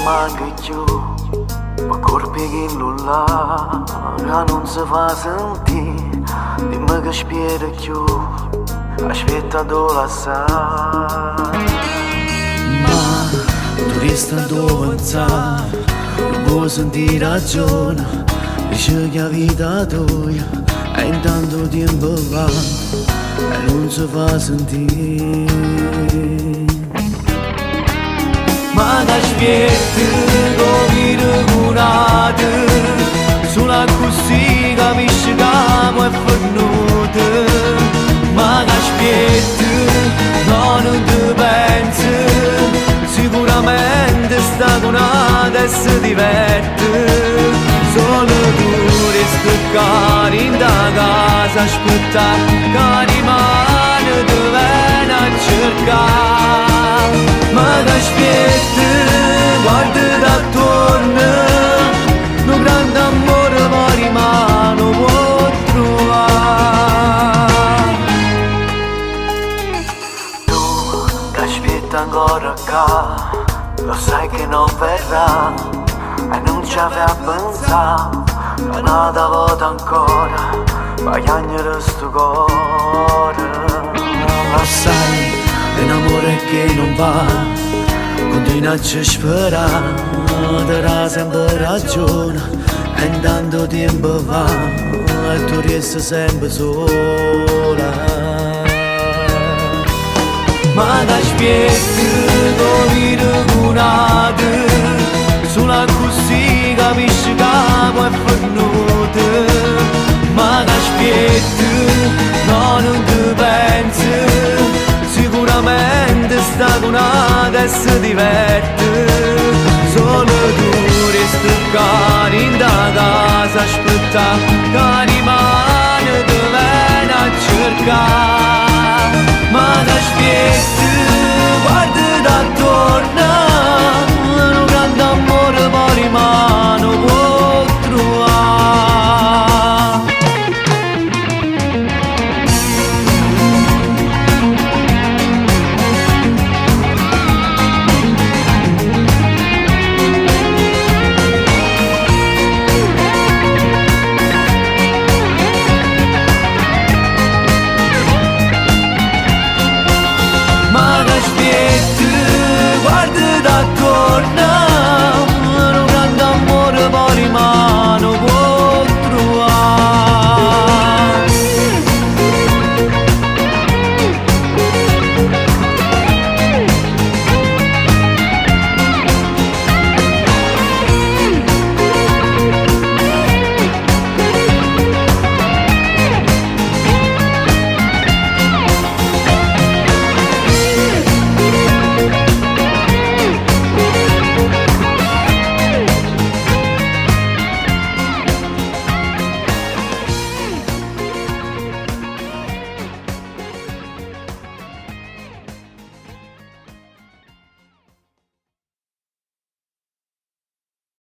manca più, ma corpi che nulla, che non si fa sentire, dimmi che spiega più, aspetta dove la sai. Ma tu resta dove sa, non puoi sentire ragione, dice che la vita tua è intanto tempo va e non si fa sentire. Ma che aspetti come regolate, solo così capisci che poi è venuto. Ma che aspetti, non ti pensi, sicuramente sta con una e si diverte. Solo tu resti cari in da casa, aspetta che rimane ti viene a cercare. Ma che aspetti, guarda attorno, un grande amore poi rimane può trovare. Tu che aspetti ancora qua, lo sai che non verrà, e non ci aveva pensato, che nata volta ancora, ma piangere sto cuore. Lo sai, è un amore che non va, continua a sperare, darà sempre ragione, e intanto tempo va, e tu resti sempre sola. Ma che aspetti, come regolate, solo così capisci che poi è venuto. Ma che aspetti, no, non ti pensi, sicuramente sta con una e si diverte. Solo tu resti cari in da casa, aspetta che rimane ti viene a cercare.